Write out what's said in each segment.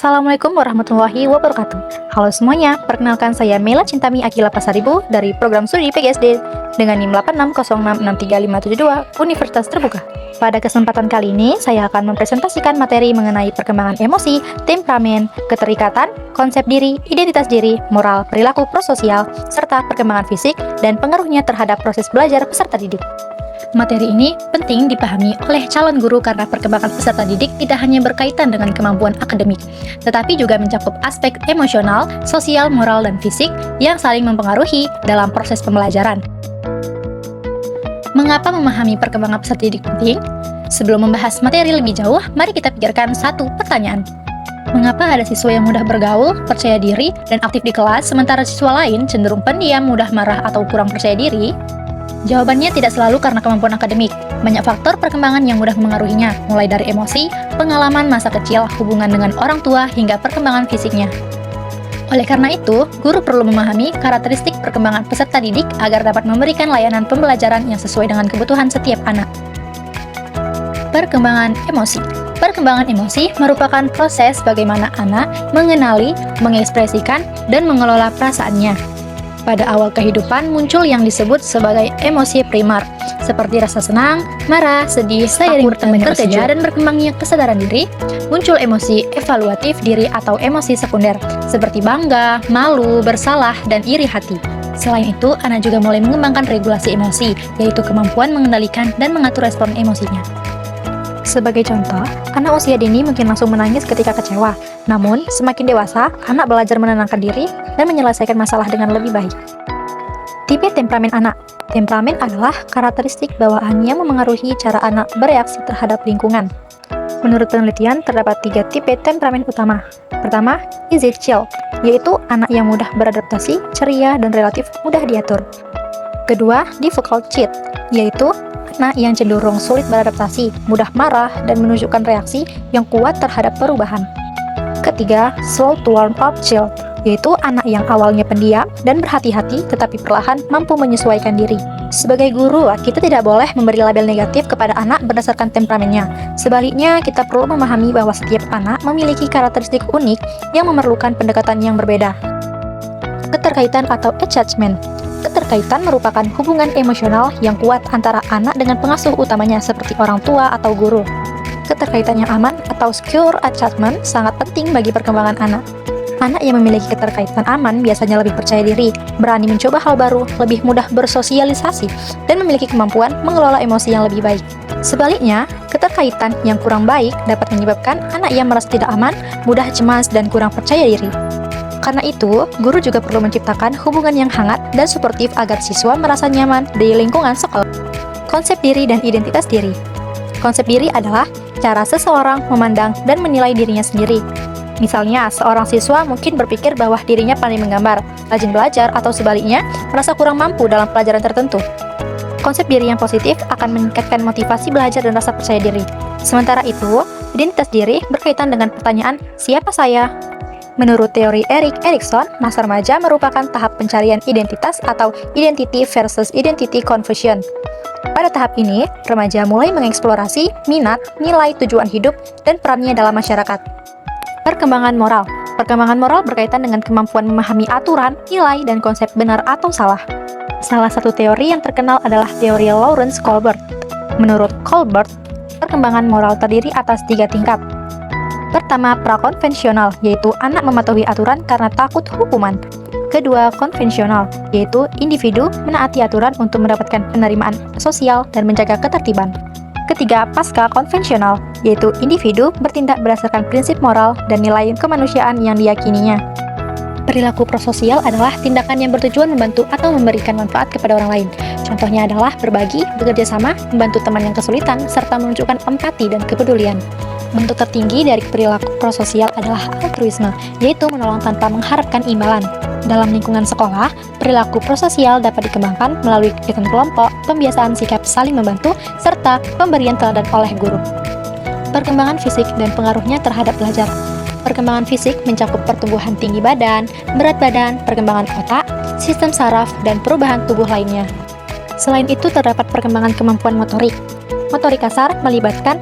Assalamualaikum warahmatullahi wabarakatuh. Halo semuanya, perkenalkan saya Mela Cintami Akila Pasaribu dari program studi PGSD dengan NIM 86066352 Universitas Terbuka. Pada kesempatan kali ini, saya akan mempresentasikan materi mengenai perkembangan emosi, temperamen, keterikatan, konsep diri, identitas diri, moral, perilaku prososial, serta perkembangan fisik dan pengaruhnya terhadap proses belajar peserta didik. Materi ini penting dipahami oleh calon guru karena perkembangan peserta didik tidak hanya berkaitan dengan kemampuan akademik, tetapi juga mencakup aspek emosional, sosial, moral, dan fisik yang saling mempengaruhi dalam proses pembelajaran. Mengapa memahami perkembangan peserta didik penting? Sebelum membahas materi lebih jauh, mari kita pikirkan satu pertanyaan. Mengapa ada siswa yang mudah bergaul, percaya diri, dan aktif di kelas, sementara siswa lain cenderung pendiam, mudah marah, atau kurang percaya diri? Jawabannya tidak selalu karena kemampuan akademik. Banyak faktor perkembangan yang mudah memengaruhinya, mulai dari emosi, pengalaman masa kecil, hubungan dengan orang tua, hingga perkembangan fisiknya. Oleh karena itu, guru perlu memahami karakteristik perkembangan peserta didik agar dapat memberikan layanan pembelajaran yang sesuai dengan kebutuhan setiap anak. Perkembangan emosi. Perkembangan emosi merupakan proses bagaimana anak mengenali, mengekspresikan, dan mengelola perasaannya. Pada awal kehidupan muncul yang disebut sebagai emosi primer, seperti rasa senang, marah, sedih, seiring bertambahnya usia dan berkembangnya kesadaran diri. Muncul emosi evaluatif diri atau emosi sekunder, seperti bangga, malu, bersalah, dan iri hati. Selain itu, anak juga mulai mengembangkan regulasi emosi, yaitu kemampuan mengendalikan dan mengatur respon emosinya. Sebagai contoh, anak usia dini mungkin langsung menangis ketika kecewa. Namun, semakin dewasa, anak belajar menenangkan diri dan menyelesaikan masalah dengan lebih baik. Tipe temperamen anak. Temperamen adalah karakteristik bawaan yang memengaruhi cara anak bereaksi terhadap lingkungan. Menurut penelitian, terdapat 3 tipe temperamen utama. Pertama, easy chill, yaitu anak yang mudah beradaptasi, ceria, dan relatif mudah diatur. Kedua, difficult cheat, yaitu anak yang cenderung sulit beradaptasi, mudah marah, dan menunjukkan reaksi yang kuat terhadap perubahan. Ketiga, slow to warm up child, yaitu anak yang awalnya pendiam dan berhati-hati tetapi perlahan mampu menyesuaikan diri. Sebagai guru, kita tidak boleh memberi label negatif kepada anak berdasarkan temperamennya. Sebaliknya, kita perlu memahami bahwa setiap anak memiliki karakteristik unik yang memerlukan pendekatan yang berbeda. Keterkaitan atau attachment. Keterkaitan merupakan hubungan emosional yang kuat antara anak dengan pengasuh utamanya seperti orang tua atau guru. Keterkaitan yang aman atau secure attachment sangat penting bagi perkembangan anak. Anak yang memiliki keterkaitan aman biasanya lebih percaya diri, berani mencoba hal baru, lebih mudah bersosialisasi, dan memiliki kemampuan mengelola emosi yang lebih baik. Sebaliknya, keterkaitan yang kurang baik dapat menyebabkan anak yang merasa tidak aman, mudah cemas, dan kurang percaya diri. Karena itu, guru juga perlu menciptakan hubungan yang hangat dan suportif agar siswa merasa nyaman di lingkungan sekolah. Konsep diri dan identitas diri. Konsep diri adalah cara seseorang memandang dan menilai dirinya sendiri. Misalnya, seorang siswa mungkin berpikir bahwa dirinya pandai menggambar, rajin belajar, atau sebaliknya, merasa kurang mampu dalam pelajaran tertentu. Konsep diri yang positif akan meningkatkan motivasi belajar dan rasa percaya diri. Sementara itu, identitas diri berkaitan dengan pertanyaan, siapa saya? Menurut teori Erik Erikson, masa remaja merupakan tahap pencarian identitas atau identity versus identity confusion. Pada tahap ini, remaja mulai mengeksplorasi minat, nilai, tujuan hidup, dan perannya dalam masyarakat. Perkembangan moral. Perkembangan moral berkaitan dengan kemampuan memahami aturan, nilai, dan konsep benar atau salah. Salah satu teori yang terkenal adalah teori Lawrence Colbert. Menurut Colbert, perkembangan moral terdiri atas 3 tingkat. Pertama, prakonvensional, yaitu anak mematuhi aturan karena takut hukuman. Kedua, konvensional, yaitu individu menaati aturan untuk mendapatkan penerimaan sosial dan menjaga ketertiban. Ketiga, pasca konvensional, yaitu individu bertindak berdasarkan prinsip moral dan nilai kemanusiaan yang diyakininya. Perilaku prososial adalah tindakan yang bertujuan membantu atau memberikan manfaat kepada orang lain. Contohnya adalah berbagi, bekerja sama, membantu teman yang kesulitan, serta menunjukkan empati dan kepedulian. Bentuk tertinggi dari perilaku prososial adalah altruisme, yaitu menolong tanpa mengharapkan imbalan. Dalam lingkungan sekolah, perilaku prososial dapat dikembangkan melalui kegiatan kelompok, pembiasaan sikap saling membantu, serta pemberian teladan oleh guru. Perkembangan fisik dan pengaruhnya terhadap belajar. Perkembangan fisik mencakup pertumbuhan tinggi badan, berat badan, perkembangan otak, sistem saraf, dan perubahan tubuh lainnya. Selain itu, terdapat perkembangan kemampuan motorik. Motorik kasar melibatkan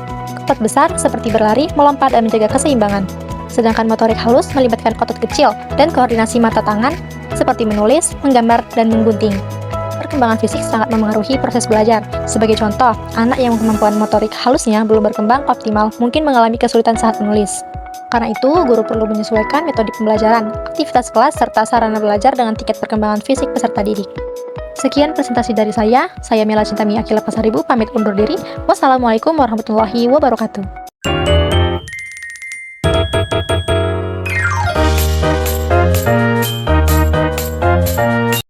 otot besar seperti berlari, melompat, dan menjaga keseimbangan. Sedangkan motorik halus melibatkan otot kecil dan koordinasi mata tangan seperti menulis, menggambar, dan menggunting. Perkembangan fisik sangat memengaruhi proses belajar. Sebagai contoh, anak yang kemampuan motorik halusnya belum berkembang optimal mungkin mengalami kesulitan saat menulis. Karena itu, guru perlu menyesuaikan metode pembelajaran, aktivitas kelas, serta sarana belajar dengan tingkat perkembangan fisik peserta didik. Sekian presentasi dari saya Mela Cintami Akila Pasaribu, pamit undur diri. Wassalamualaikum warahmatullahi wabarakatuh.